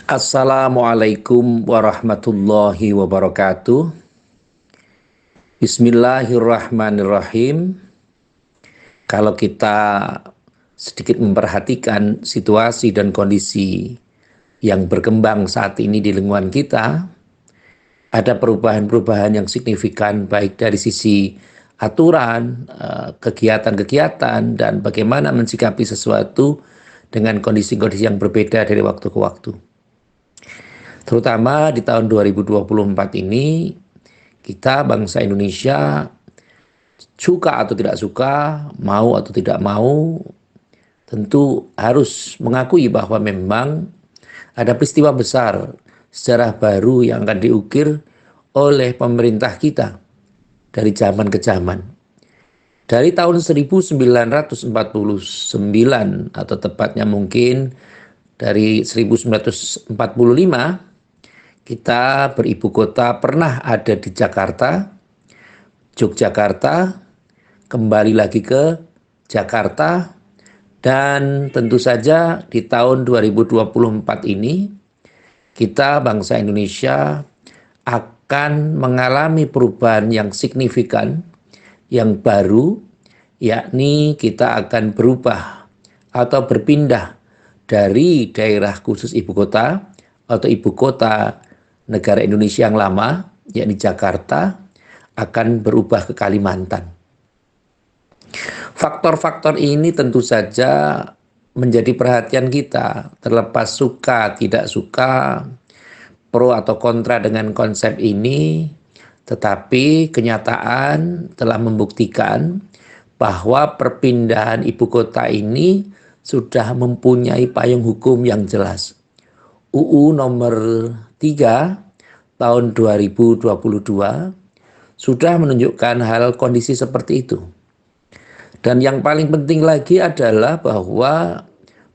Assalamualaikum warahmatullahi wabarakatuh. Bismillahirrahmanirrahim. Kalau kita sedikit memperhatikan situasi dan kondisi yang berkembang saat ini di lingkungan kita, ada perubahan-perubahan yang signifikan baik dari sisi aturan, kegiatan-kegiatan, dan bagaimana mensikapi sesuatu dengan kondisi-kondisi yang berbeda dari waktu ke waktu. Terutama di tahun 2024 ini, kita bangsa Indonesia suka atau tidak suka, mau atau tidak mau, tentu harus mengakui bahwa memang ada peristiwa besar sejarah baru yang akan diukir oleh pemerintah kita dari zaman ke zaman. Dari tahun 1949 atau tepatnya mungkin dari 1945, kita beribu kota pernah ada di Jakarta, Yogyakarta, kembali lagi ke Jakarta, dan tentu saja di tahun 2024 ini kita bangsa Indonesia akan mengalami perubahan yang signifikan, yang baru, yakni kita akan berubah atau berpindah dari daerah khusus ibu kota atau ibu kota negara Indonesia yang lama, yakni Jakarta, akan berubah ke Kalimantan. Faktor-faktor ini tentu saja menjadi perhatian kita, terlepas suka tidak suka, pro atau kontra dengan konsep ini, tetapi kenyataan telah membuktikan bahwa perpindahan ibu kota ini sudah mempunyai payung hukum yang jelas. UU nomor 3 tahun 2022 sudah menunjukkan hal kondisi seperti itu. Dan yang paling penting lagi adalah bahwa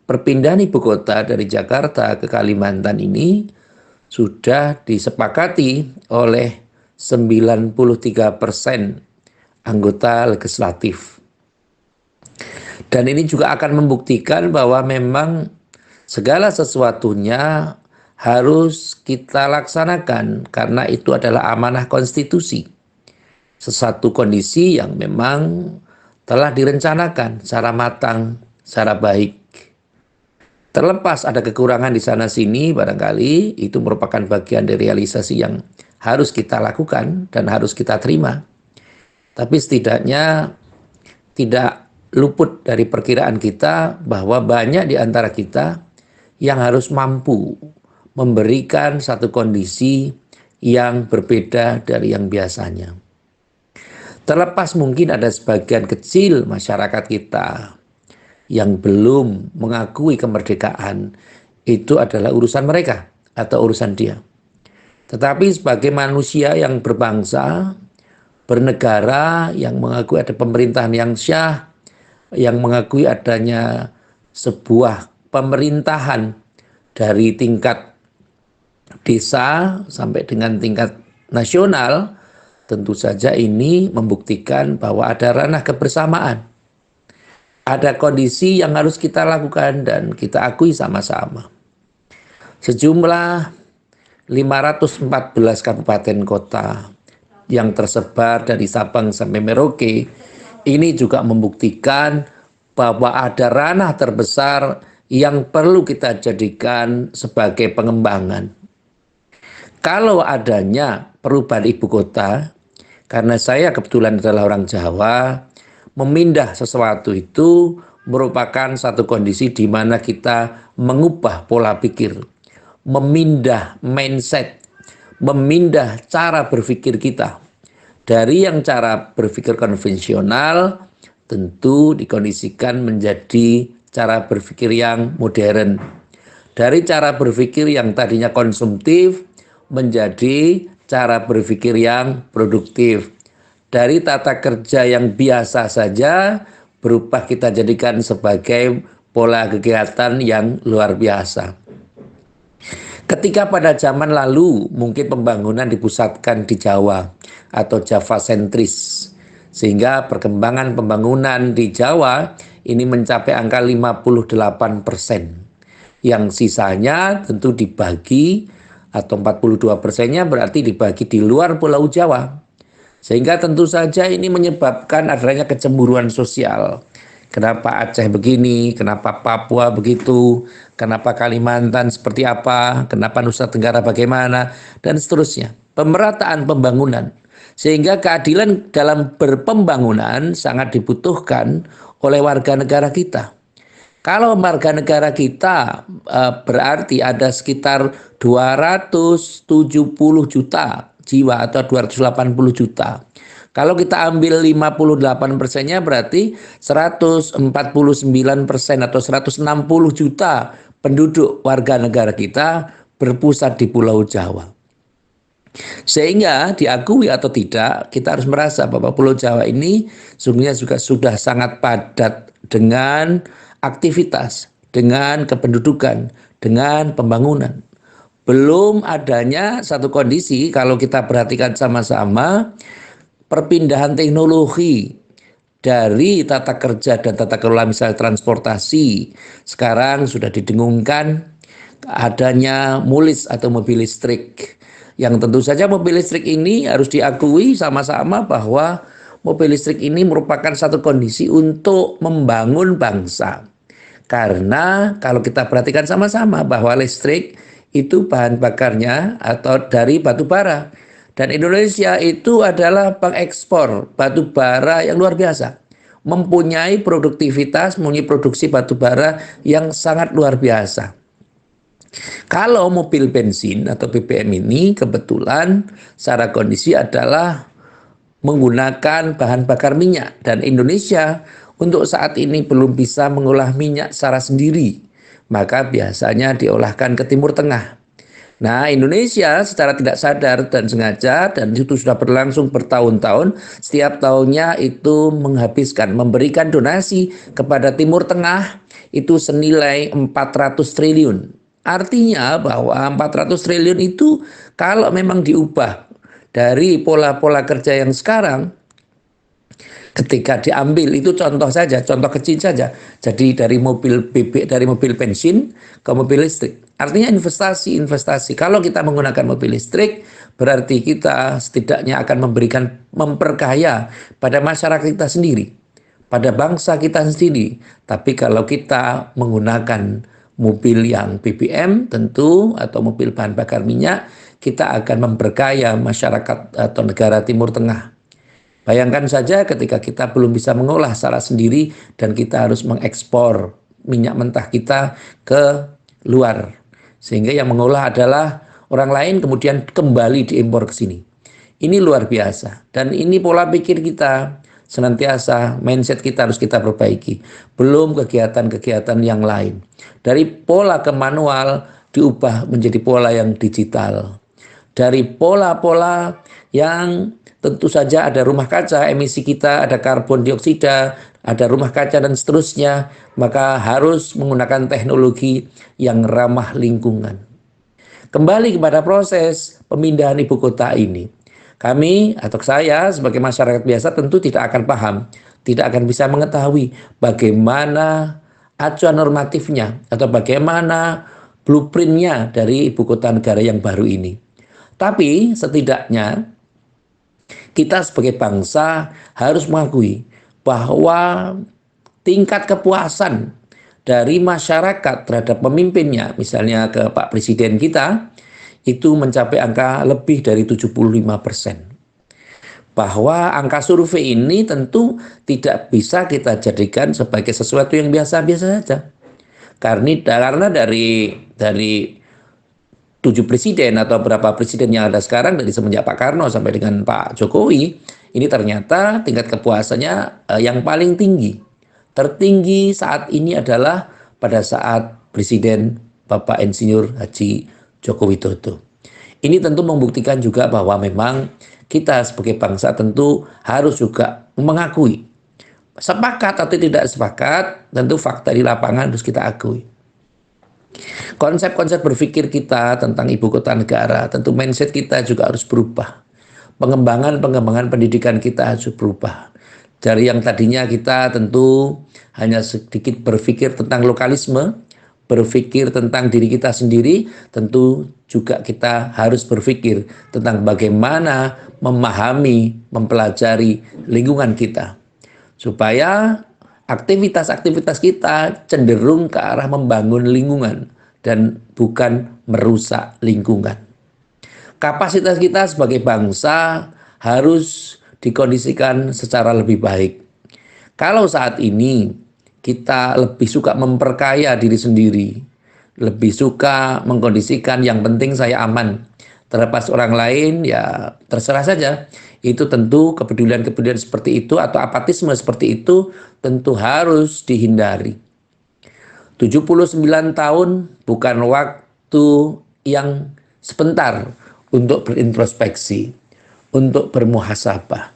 perpindahan ibu kota dari Jakarta ke Kalimantan ini sudah disepakati oleh 93% anggota legislatif. Dan ini juga akan membuktikan bahwa memang segala sesuatunya harus kita laksanakan karena itu adalah amanah konstitusi. Sesuatu kondisi yang memang telah direncanakan secara matang, secara baik. Terlepas ada kekurangan di sana sini, barangkali itu merupakan bagian dari realisasi yang harus kita lakukan dan harus kita terima. Tapi setidaknya tidak luput dari perkiraan kita bahwa banyak di antara kita yang harus mampu memberikan satu kondisi yang berbeda dari yang biasanya. Terlepas mungkin ada sebagian kecil masyarakat kita yang belum mengakui kemerdekaan, itu adalah urusan mereka atau urusan dia. Tetapi sebagai manusia yang berbangsa, bernegara, yang mengakui ada pemerintahan yang syah, yang mengakui adanya sebuah pemerintahan dari tingkat desa sampai dengan tingkat nasional, tentu saja ini membuktikan bahwa ada ranah kebersamaan. Ada kondisi yang harus kita lakukan dan kita akui sama-sama. Sejumlah 514 kabupaten kota yang tersebar dari Sabang sampai Merauke, ini juga membuktikan bahwa ada ranah terbesar yang perlu kita jadikan sebagai pengembangan. Kalau adanya perubahan ibu kota, karena saya kebetulan adalah orang Jawa, memindah sesuatu itu merupakan satu kondisi di mana kita mengubah pola pikir, memindah mindset, memindah cara berpikir kita. Dari yang cara berpikir konvensional, tentu dikondisikan menjadi cara berpikir yang modern. Dari cara berpikir yang tadinya konsumtif, menjadi cara berpikir yang produktif. Dari tata kerja yang biasa saja, berubah kita jadikan sebagai pola kegiatan yang luar biasa. Ketika pada zaman lalu mungkin pembangunan dipusatkan di Jawa atau Java sentris, sehingga perkembangan pembangunan di Jawa ini mencapai angka 58%. Yang sisanya tentu dibagi, atau 42%-nya berarti dibagi di luar Pulau Jawa. Sehingga tentu saja ini menyebabkan adanya kecemburuan sosial. Kenapa Aceh begini, kenapa Papua begitu, kenapa Kalimantan seperti apa, kenapa Nusa Tenggara bagaimana, dan seterusnya. Pemerataan pembangunan. Sehingga keadilan dalam berpembangunan sangat dibutuhkan oleh warga negara kita. Kalau warga negara kita berarti ada sekitar 270 juta jiwa atau 280 juta. Kalau kita ambil 58%-nya berarti 149% atau 160 juta penduduk warga negara kita berpusat di Pulau Jawa. Sehingga diakui atau tidak, kita harus merasa bahwa Pulau Jawa ini sungguhnya juga sudah sangat padat dengan aktivitas, dengan kependudukan, dengan pembangunan. Belum adanya satu kondisi, kalau kita perhatikan sama-sama, perpindahan teknologi dari tata kerja dan tata kelola misalnya transportasi. Sekarang sudah didengungkan adanya MULIS atau mobil listrik. Yang tentu saja mobil listrik ini harus diakui sama-sama bahwa mobil listrik ini merupakan satu kondisi untuk membangun bangsa. Karena kalau kita perhatikan sama-sama bahwa listrik itu bahan bakarnya atau dari batu bara. Dan Indonesia itu adalah pengekspor batu bara yang luar biasa. Mempunyai produktivitas, mempunyai produksi batu bara yang sangat luar biasa. Kalau mobil bensin atau BBM ini kebetulan secara kondisi adalah menggunakan bahan bakar minyak. Dan Indonesia untuk saat ini belum bisa mengolah minyak secara sendiri. Maka biasanya diolahkan ke Timur Tengah. Nah, Indonesia secara tidak sadar dan sengaja, dan itu sudah berlangsung bertahun-tahun, setiap tahunnya itu menghabiskan, memberikan donasi kepada Timur Tengah itu senilai 400 triliun. Artinya bahwa 400 triliun itu kalau memang diubah dari pola-pola kerja yang sekarang, ketika diambil itu contoh saja, contoh kecil saja. Jadi dari mobil bensin ke mobil listrik. Artinya investasi. Kalau kita menggunakan mobil listrik, berarti kita setidaknya akan memperkaya pada masyarakat kita sendiri, pada bangsa kita sendiri. Tapi kalau kita menggunakan mobil yang BBM tentu atau mobil bahan bakar minyak, kita akan memperkaya masyarakat atau negara Timur Tengah. Bayangkan saja ketika kita belum bisa mengolah secara sendiri dan kita harus mengekspor minyak mentah kita ke luar. Sehingga yang mengolah adalah orang lain, kemudian kembali diimpor ke sini. Ini luar biasa. Dan ini pola pikir kita senantiasa, mindset kita harus kita perbaiki. Belum kegiatan-kegiatan yang lain. Dari pola ke manual diubah menjadi pola yang digital. Dari pola-pola yang tentu saja ada rumah kaca, emisi kita ada karbon dioksida, ada rumah kaca dan seterusnya, maka harus menggunakan teknologi yang ramah lingkungan. Kembali kepada proses pemindahan ibu kota ini. Kami atau saya sebagai masyarakat biasa tentu tidak akan paham, tidak akan bisa mengetahui bagaimana acuan normatifnya atau bagaimana blueprintnya dari ibu kota negara yang baru ini. Tapi setidaknya kita sebagai bangsa harus mengakui bahwa tingkat kepuasan dari masyarakat terhadap pemimpinnya, misalnya ke Pak Presiden kita, itu mencapai angka lebih dari 75%. Bahwa angka survei ini tentu tidak bisa kita jadikan sebagai sesuatu yang biasa-biasa saja. Karena dari 7 presiden atau berapa presiden yang ada sekarang dari semenjak Pak Karno sampai dengan Pak Jokowi, ini ternyata tingkat kepuasannya yang paling tinggi. Tertinggi saat ini adalah pada saat Presiden Bapak Insinyur Haji Joko Widodo. Ini tentu membuktikan juga bahwa memang kita sebagai bangsa tentu harus juga mengakui. Sepakat atau tidak sepakat, tentu fakta di lapangan harus kita akui. Konsep-konsep berpikir kita tentang ibu kota negara, tentu mindset kita juga harus berubah. Pengembangan pendidikan kita harus berubah. Dari yang tadinya kita tentu hanya sedikit berpikir tentang lokalisme, berpikir tentang diri kita sendiri, tentu juga kita harus berpikir tentang bagaimana memahami, mempelajari lingkungan kita. Supaya aktivitas-aktivitas kita cenderung ke arah membangun lingkungan dan bukan merusak lingkungan. Kapasitas kita sebagai bangsa harus dikondisikan secara lebih baik. Kalau saat ini kita lebih suka memperkaya diri sendiri, lebih suka mengkondisikan yang penting saya aman, terlepas orang lain ya terserah saja. Itu tentu kepedulian-kepedulian seperti itu atau apatisme seperti itu tentu harus dihindari. 79 tahun bukan waktu yang sebentar untuk berintrospeksi, untuk bermuhasabah.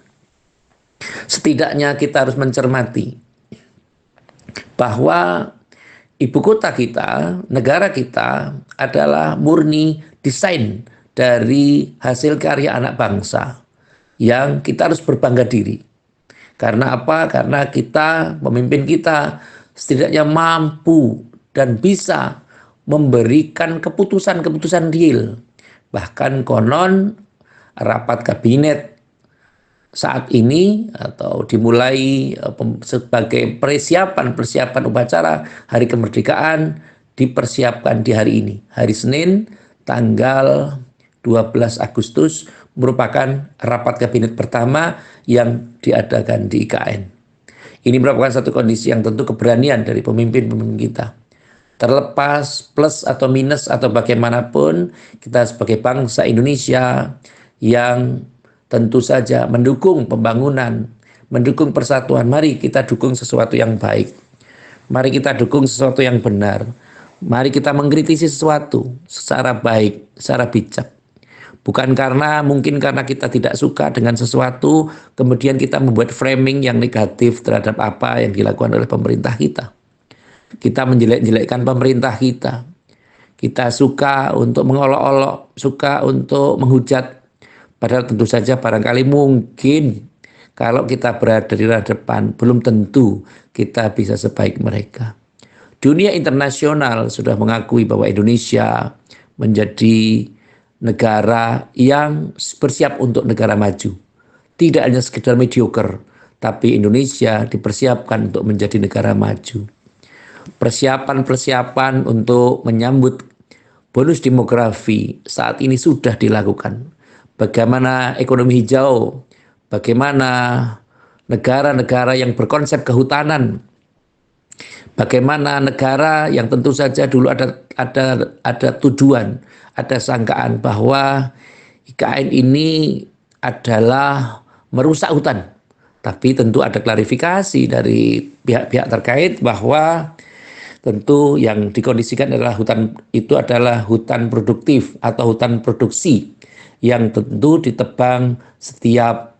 Setidaknya kita harus mencermati bahwa ibu kota kita, negara kita adalah murni desain dari hasil karya anak bangsa yang kita harus berbangga diri. Karena apa? Karena kita, pemimpin kita setidaknya mampu dan bisa memberikan keputusan-keputusan real. Bahkan konon rapat kabinet saat ini atau dimulai sebagai persiapan upacara Hari Kemerdekaan dipersiapkan di hari ini. Hari Senin tanggal 12 Agustus merupakan rapat kabinet pertama yang diadakan di IKN. Ini merupakan satu kondisi yang tentu keberanian dari pemimpin-pemimpin kita. Terlepas plus atau minus atau bagaimanapun, kita sebagai bangsa Indonesia yang tentu saja mendukung pembangunan, mendukung persatuan. Mari kita dukung sesuatu yang baik. Mari kita dukung sesuatu yang benar. Mari kita mengkritisi sesuatu secara baik, secara bijak. Bukan mungkin karena kita tidak suka dengan sesuatu, kemudian kita membuat framing yang negatif terhadap apa yang dilakukan oleh pemerintah kita. Kita menjelek-jelekkan pemerintah kita. Kita suka untuk mengolok-olok, suka untuk menghujat. Padahal tentu saja barangkali mungkin kalau kita berada di depan, belum tentu kita bisa sebaik mereka. Dunia internasional sudah mengakui bahwa Indonesia menjadi negara yang bersiap untuk negara maju. Tidak hanya sekedar mediocre, tapi Indonesia dipersiapkan untuk menjadi negara maju. Persiapan-persiapan untuk menyambut bonus demografi saat ini sudah dilakukan. Bagaimana ekonomi hijau, bagaimana negara-negara yang berkonsep kehutanan, bagaimana negara yang tentu saja dulu ada tujuan, ada sangkaan bahwa IKN ini adalah merusak hutan. Tapi tentu ada klarifikasi dari pihak-pihak terkait bahwa tentu yang dikondisikan adalah hutan itu adalah hutan produktif atau hutan produksi yang tentu ditebang setiap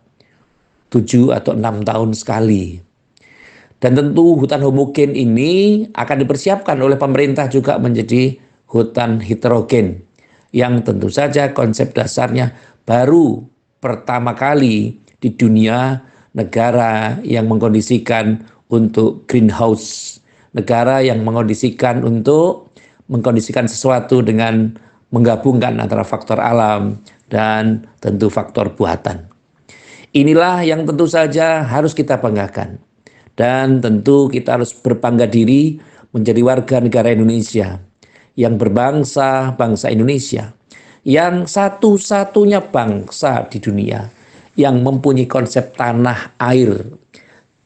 7 atau 6 tahun sekali. Dan tentu hutan homogen ini akan dipersiapkan oleh pemerintah juga menjadi hutan heterogen yang tentu saja konsep dasarnya baru pertama kali di dunia negara yang mengkondisikan untuk greenhouse, negara yang mengkondisikan untuk mengkondisikan sesuatu dengan menggabungkan antara faktor alam dan tentu faktor buatan. Inilah yang tentu saja harus kita banggakan. Dan tentu kita harus berbangga diri menjadi warga negara Indonesia yang berbangsa, bangsa Indonesia, yang satu-satunya bangsa di dunia yang mempunyai konsep tanah air,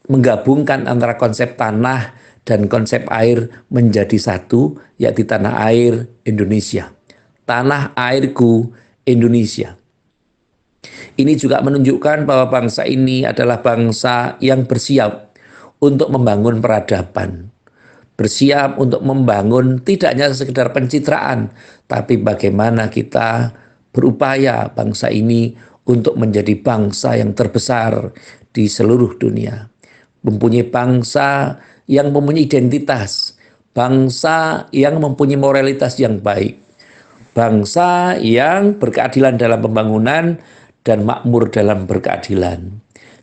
menggabungkan antara konsep tanah dan konsep air menjadi satu, yaitu tanah air Indonesia. Tanah airku Indonesia. Ini juga menunjukkan bahwa bangsa ini adalah bangsa yang bersiap untuk membangun peradaban, bersiap untuk membangun tidak hanya sekedar pencitraan, tapi bagaimana kita berupaya bangsa ini untuk menjadi bangsa yang terbesar di seluruh dunia. Mempunyai bangsa yang mempunyai identitas, bangsa yang mempunyai moralitas yang baik, bangsa yang berkeadilan dalam pembangunan dan makmur dalam berkeadilan.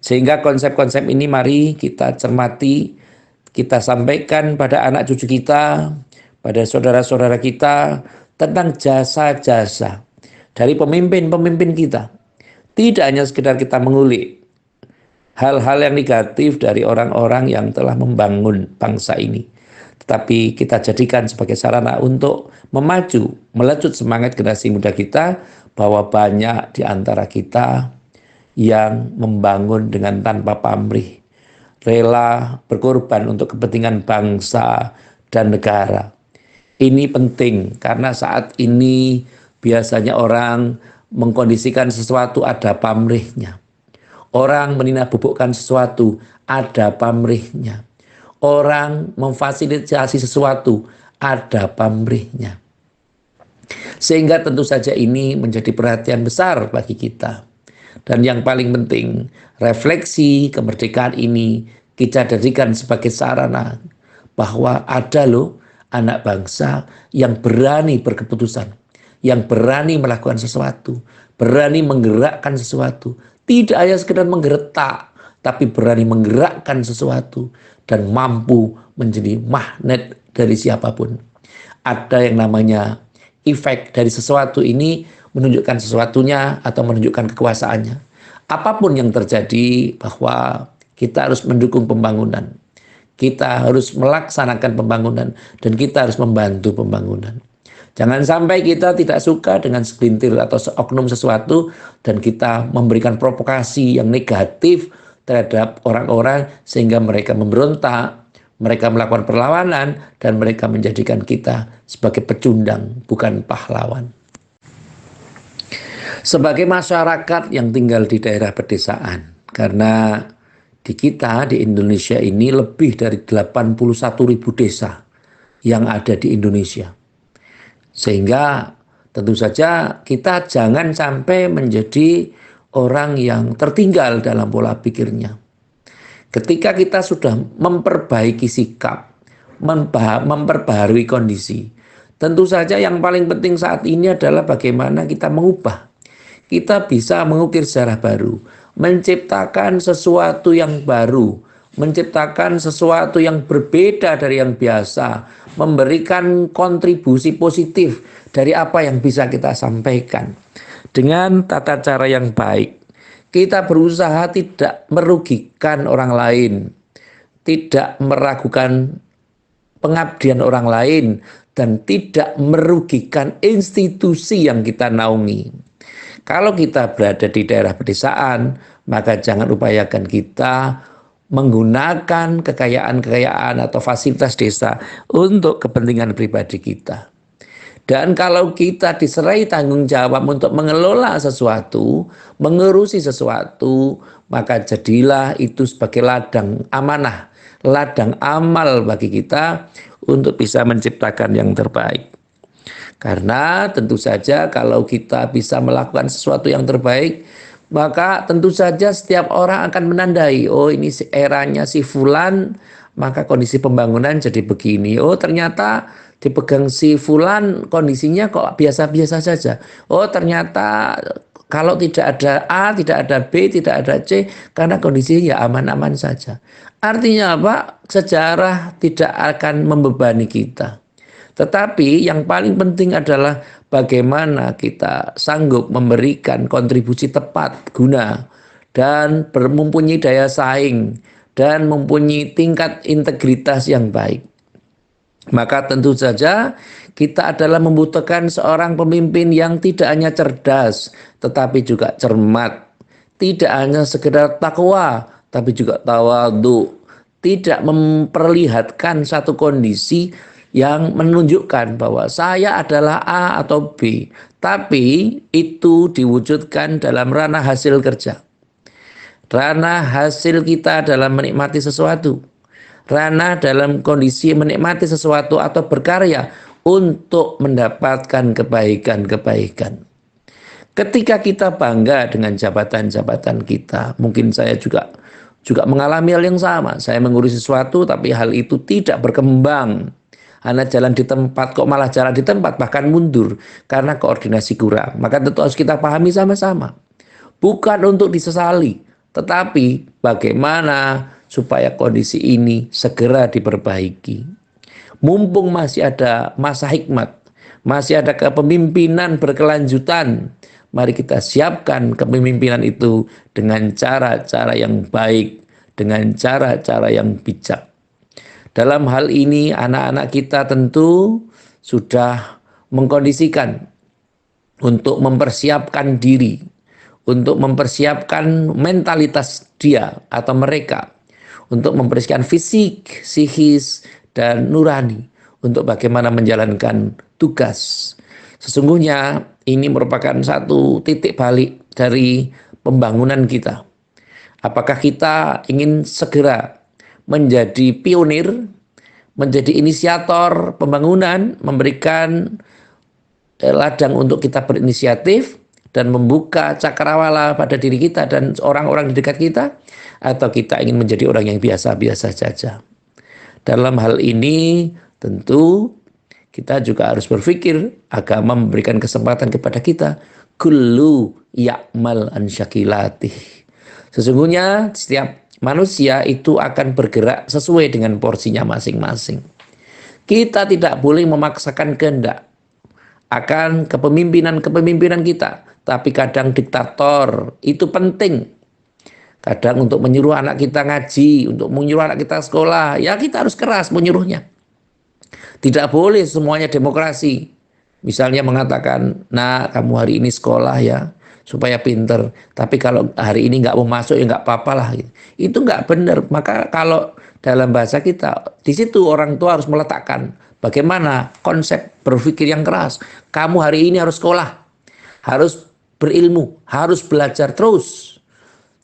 Sehingga konsep-konsep ini mari kita cermati, kita sampaikan pada anak cucu kita pada saudara-saudara kita tentang jasa-jasa dari pemimpin-pemimpin kita. Tidak hanya sekedar kita mengulik hal-hal yang negatif dari orang-orang yang telah membangun bangsa ini, tetapi kita jadikan sebagai sarana untuk memacu, melecut semangat generasi muda kita, bahwa banyak di antara kita yang membangun dengan tanpa pamrih, rela berkorban untuk kepentingan bangsa dan negara. Ini penting karena saat ini biasanya orang mengkondisikan sesuatu ada pamrihnya. Orang meninabubukkan sesuatu ada pamrihnya. Orang memfasilitasi sesuatu ada pamrihnya. Sehingga tentu saja ini menjadi perhatian besar bagi kita. Dan yang paling penting, refleksi kemerdekaan ini kita jadikan sebagai sarana bahwa ada loh anak bangsa yang berani berkeputusan, yang berani melakukan sesuatu, berani menggerakkan sesuatu. Tidak hanya sekedar menggeretak, tapi berani menggerakkan sesuatu dan mampu menjadi magnet dari siapapun. Ada yang namanya efek dari sesuatu ini menunjukkan sesuatunya atau menunjukkan kekuasaannya. Apapun yang terjadi, bahwa kita harus mendukung pembangunan. Kita harus melaksanakan pembangunan dan kita harus membantu pembangunan. Jangan sampai kita tidak suka dengan segelintir atau seoknum sesuatu dan kita memberikan provokasi yang negatif terhadap orang-orang sehingga mereka memberontak, mereka melakukan perlawanan dan mereka menjadikan kita sebagai pecundang, bukan pahlawan. Sebagai masyarakat yang tinggal di daerah pedesaan, karena di kita, di Indonesia ini lebih dari 81.000 desa yang ada di Indonesia. Sehingga tentu saja kita jangan sampai menjadi orang yang tertinggal dalam pola pikirnya. Ketika kita sudah memperbaiki sikap, memperbaharui kondisi, tentu saja yang paling penting saat ini adalah bagaimana kita mengubah. Kita bisa mengukir sejarah baru, menciptakan sesuatu yang baru, menciptakan sesuatu yang berbeda dari yang biasa, memberikan kontribusi positif dari apa yang bisa kita sampaikan. Dengan tata cara yang baik, kita berusaha tidak merugikan orang lain, tidak meragukan pengabdian orang lain, dan tidak merugikan institusi yang kita naungi. Kalau kita berada di daerah pedesaan, maka jangan upayakan kita menggunakan kekayaan-kekayaan atau fasilitas desa untuk kepentingan pribadi kita. Dan kalau kita diserai tanggung jawab untuk mengelola sesuatu, mengurusi sesuatu, maka jadilah itu sebagai ladang amanah, ladang amal bagi kita untuk bisa menciptakan yang terbaik. Karena tentu saja kalau kita bisa melakukan sesuatu yang terbaik, maka tentu saja setiap orang akan menandai, oh ini eranya si Fulan, maka kondisi pembangunan jadi begini. Oh ternyata dipegang si Fulan kondisinya kok biasa-biasa saja. Oh ternyata kalau tidak ada A, tidak ada B, tidak ada C, karena kondisinya ya aman-aman saja. Artinya apa? Sejarah tidak akan membebani kita. Tetapi yang paling penting adalah bagaimana kita sanggup memberikan kontribusi tepat guna dan mempunyai daya saing dan mempunyai tingkat integritas yang baik. Maka tentu saja kita adalah membutuhkan seorang pemimpin yang tidak hanya cerdas tetapi juga cermat. Tidak hanya sekedar takwa tapi juga tawadhu. Tidak memperlihatkan satu kondisi yang menunjukkan bahwa saya adalah A atau B, tapi itu diwujudkan dalam ranah hasil kerja, ranah hasil kita dalam menikmati sesuatu, ranah dalam kondisi menikmati sesuatu atau berkarya untuk mendapatkan kebaikan-kebaikan. Ketika kita bangga dengan jabatan-jabatan kita, mungkin saya juga mengalami hal yang sama. Saya mengurus sesuatu tapi hal itu tidak berkembang. Hanya jalan di tempat, kok malah jalan di tempat, bahkan mundur karena koordinasi kurang. Maka tentu harus kita pahami sama-sama. Bukan untuk disesali, tetapi bagaimana supaya kondisi ini segera diperbaiki. Mumpung masih ada masa hikmat, masih ada kepemimpinan berkelanjutan, mari kita siapkan kepemimpinan itu dengan cara-cara yang baik, dengan cara-cara yang bijak. Dalam hal ini anak-anak kita tentu sudah mengkondisikan untuk mempersiapkan diri, untuk mempersiapkan mentalitas dia atau mereka, untuk mempersiapkan fisik, psikis, dan nurani untuk bagaimana menjalankan tugas. Sesungguhnya ini merupakan satu titik balik dari pembangunan kita. Apakah kita ingin segera menjadi pionir, menjadi inisiator pembangunan, memberikan ladang untuk kita berinisiatif dan membuka cakrawala pada diri kita dan orang-orang di dekat kita, atau kita ingin menjadi orang yang biasa-biasa saja. Dalam hal ini tentu kita juga harus berpikir, agama memberikan kesempatan kepada kita, kullu ya'mal an syakilatih. Sesungguhnya setiap manusia itu akan bergerak sesuai dengan porsinya masing-masing. Kita tidak boleh memaksakan kehendak akan kepemimpinan kita. Tapi kadang diktator itu penting. Kadang untuk menyuruh anak kita ngaji, untuk menyuruh anak kita sekolah, ya kita harus keras menyuruhnya. Tidak boleh semuanya demokrasi. Misalnya mengatakan, nah kamu hari ini sekolah ya, supaya pinter. Tapi kalau hari ini nggak mau masuk ya nggak apa-apa lah. Itu nggak benar. Maka kalau dalam bahasa kita, di situ orang tua harus meletakkan bagaimana konsep berpikir yang keras. Kamu hari ini harus sekolah, harus berilmu, harus belajar terus.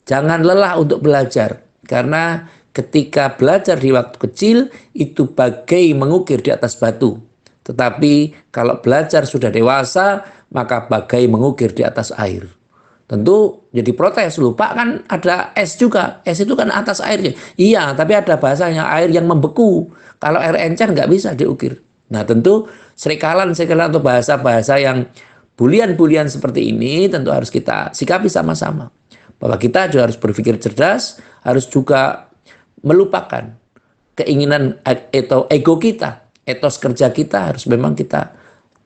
Jangan lelah untuk belajar. Karena ketika belajar di waktu kecil, itu bagai mengukir di atas batu. Tetapi kalau belajar sudah dewasa, maka bagai mengukir di atas air. Tentu jadi protes, lupa kan ada es juga. Es itu kan atas airnya. Iya, tapi ada bahasanya air yang membeku. Kalau air encer nggak bisa diukir. Nah tentu serikalan atau bahasa-bahasa yang bulian-bulian seperti ini tentu harus kita sikapi sama-sama. Bahwa kita juga harus berpikir cerdas, harus juga melupakan keinginan atau ego kita, etos kerja kita harus memang kita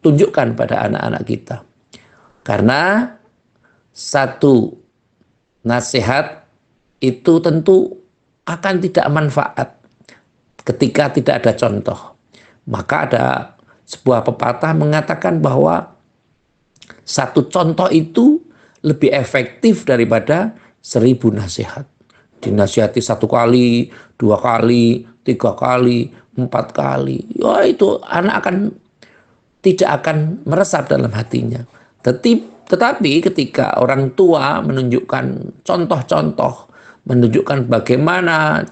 tunjukkan pada anak-anak kita. Karena satu nasihat itu tentu akan tidak manfaat ketika tidak ada contoh. Maka ada sebuah pepatah mengatakan bahwa satu contoh itu lebih efektif daripada 1000 nasihat. Dinasihati 1 kali, 2 kali, 3 kali, 4 kali. Ya itu anak tidak akan meresap dalam hatinya. Tetapi ketika orang tua menunjukkan contoh-contoh, menunjukkan bagaimana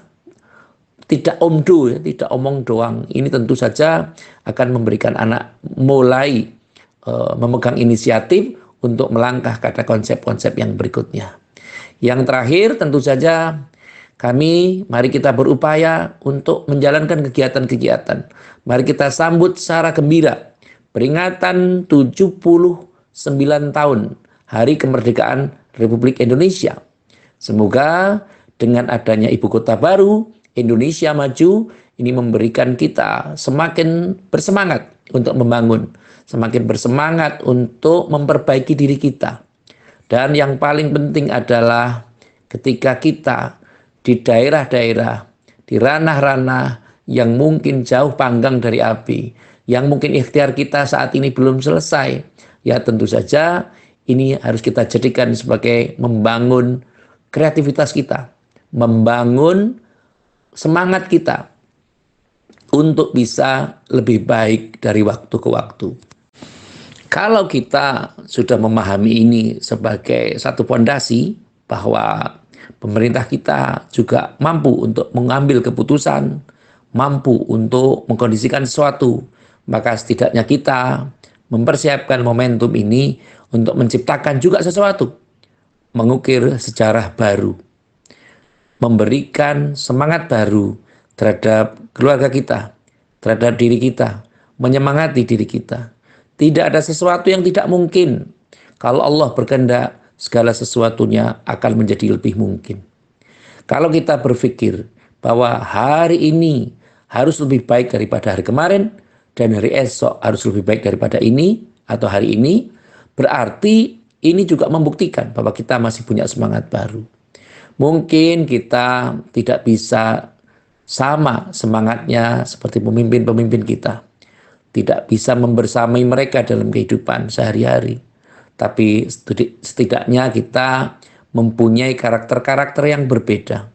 tidak omdo, ya, tidak omong doang. Ini tentu saja akan memberikan anak mulai memegang inisiatif untuk melangkah pada konsep-konsep yang berikutnya. Yang terakhir tentu saja mari kita berupaya untuk menjalankan kegiatan-kegiatan. Mari kita sambut secara gembira peringatan 79 tahun Hari Kemerdekaan Republik Indonesia. Semoga dengan adanya ibu kota baru, Indonesia maju, ini memberikan kita semakin bersemangat untuk membangun, semakin bersemangat untuk memperbaiki diri kita. Dan yang paling penting adalah ketika kita di daerah-daerah, di ranah-ranah yang mungkin jauh panggang dari api, yang mungkin ikhtiar kita saat ini belum selesai, ya tentu saja ini harus kita jadikan sebagai membangun kreativitas kita, membangun semangat kita untuk bisa lebih baik dari waktu ke waktu. Kalau kita sudah memahami ini sebagai satu fondasi bahwa pemerintah kita juga mampu untuk mengambil keputusan, mampu untuk mengkondisikan sesuatu, maka setidaknya kita mempersiapkan momentum ini untuk menciptakan juga sesuatu, mengukir sejarah baru, memberikan semangat baru terhadap keluarga kita, terhadap diri kita, menyemangati diri kita. Tidak ada sesuatu yang tidak mungkin. Kalau Allah berkehendak, segala sesuatunya akan menjadi lebih mungkin. Kalau kita berpikir bahwa hari ini harus lebih baik daripada hari kemarin, dan hari esok harus lebih baik daripada ini atau hari ini, berarti ini juga membuktikan bahwa kita masih punya semangat baru. Mungkin kita tidak bisa sama semangatnya seperti pemimpin-pemimpin kita. Tidak bisa membersamai mereka dalam kehidupan sehari-hari. Tapi setidaknya kita mempunyai karakter-karakter yang berbeda.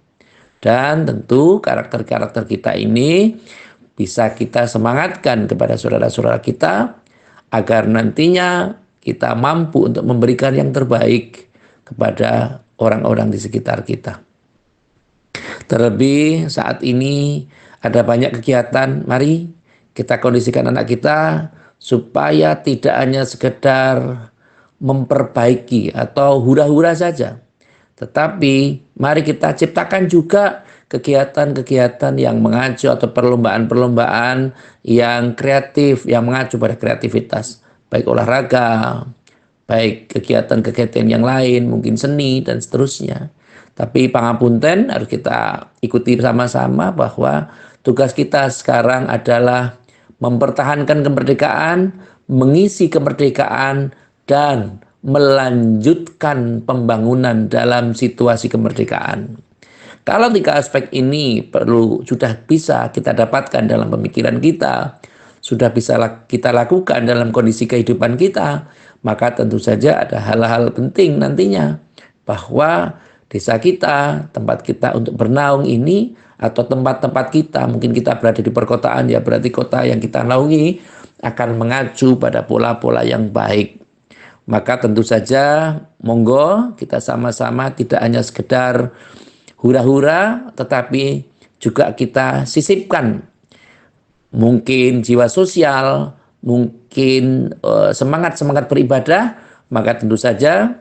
Dan tentu karakter-karakter kita ini bisa kita semangatkan kepada saudara-saudara kita agar nantinya kita mampu untuk memberikan yang terbaik kepada orang-orang di sekitar kita. Terlebih saat ini ada banyak kegiatan, mari kita kondisikan anak kita supaya tidak hanya sekedar memperbaiki atau hura-hura saja, tetapi mari kita ciptakan juga kegiatan-kegiatan yang mengacu atau perlombaan-perlombaan yang kreatif, yang mengacu pada kreativitas, baik olahraga, baik kegiatan-kegiatan yang lain, mungkin seni dan seterusnya. Tapi pangapunten harus kita ikuti sama-sama bahwa tugas kita sekarang adalah mempertahankan kemerdekaan, mengisi kemerdekaan, dan melanjutkan pembangunan dalam situasi kemerdekaan. Kalau 3 aspek ini sudah bisa kita dapatkan dalam pemikiran kita, sudah bisa kita lakukan dalam kondisi kehidupan kita, maka tentu saja ada hal-hal penting nantinya bahwa desa kita, tempat kita untuk bernaung ini, atau tempat-tempat kita, mungkin kita berada di perkotaan, ya berarti kota yang kita naungi akan mengacu pada pola-pola yang baik. Maka tentu saja monggo kita sama-sama tidak hanya sekedar hura-hura, tetapi juga kita sisipkan mungkin jiwa sosial, mungkin semangat-semangat beribadah. Maka tentu saja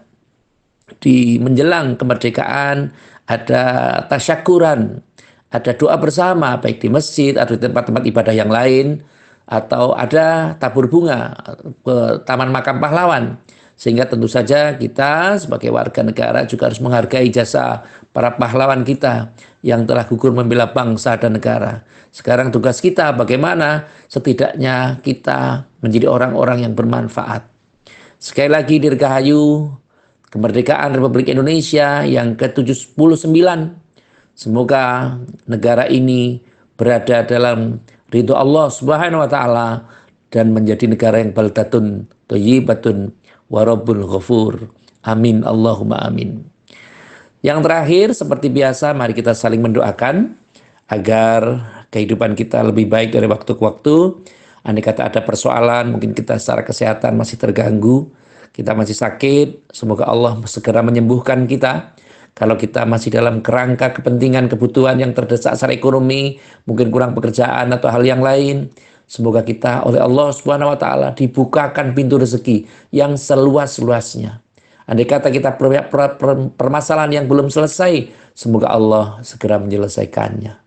di menjelang kemerdekaan ada tasyakuran, ada doa bersama baik di masjid atau di tempat-tempat ibadah yang lain, atau ada tabur bunga ke Taman Makam Pahlawan. Sehingga tentu saja kita sebagai warga negara juga harus menghargai jasa para pahlawan kita yang telah gugur membela bangsa dan negara. Sekarang tugas kita bagaimana setidaknya kita menjadi orang-orang yang bermanfaat. Sekali lagi dirgahayu kemerdekaan Republik Indonesia yang ke-79. Semoga negara ini berada dalam ridho Allah Subhanahu wa taala dan menjadi negara yang baldatun thayyibatun wa rabbul ghafur. Amin Allahumma amin. Yang terakhir seperti biasa mari kita saling mendoakan agar kehidupan kita lebih baik dari waktu ke waktu. Andai kata ada persoalan, mungkin kita secara kesehatan masih terganggu, kita masih sakit, semoga Allah segera menyembuhkan kita. Kalau kita masih dalam kerangka kepentingan, kebutuhan yang terdesak secara ekonomi, mungkin kurang pekerjaan atau hal yang lain, semoga kita oleh Allah Subhanahu wa taala dibukakan pintu rezeki yang seluas-luasnya. Andai kata kita permasalahan yang belum selesai, semoga Allah segera menyelesaikannya.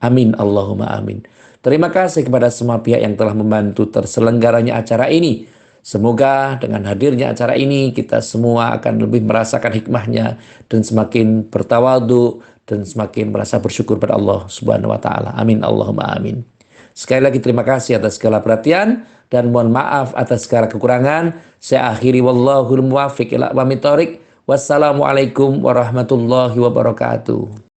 Amin Allahumma amin. Terima kasih kepada semua pihak yang telah membantu terselenggaranya acara ini. Semoga dengan hadirnya acara ini kita semua akan lebih merasakan hikmahnya dan semakin bertawadhu dan semakin merasa bersyukur pada Allah Subhanahu wa taala. Amin Allahumma amin. Sekali lagi terima kasih atas segala perhatian dan mohon maaf atas segala kekurangan. Saya akhiri wallahul muwaffiq ila aqwamit thoriq. Wassalamualaikum warahmatullahi wabarakatuh.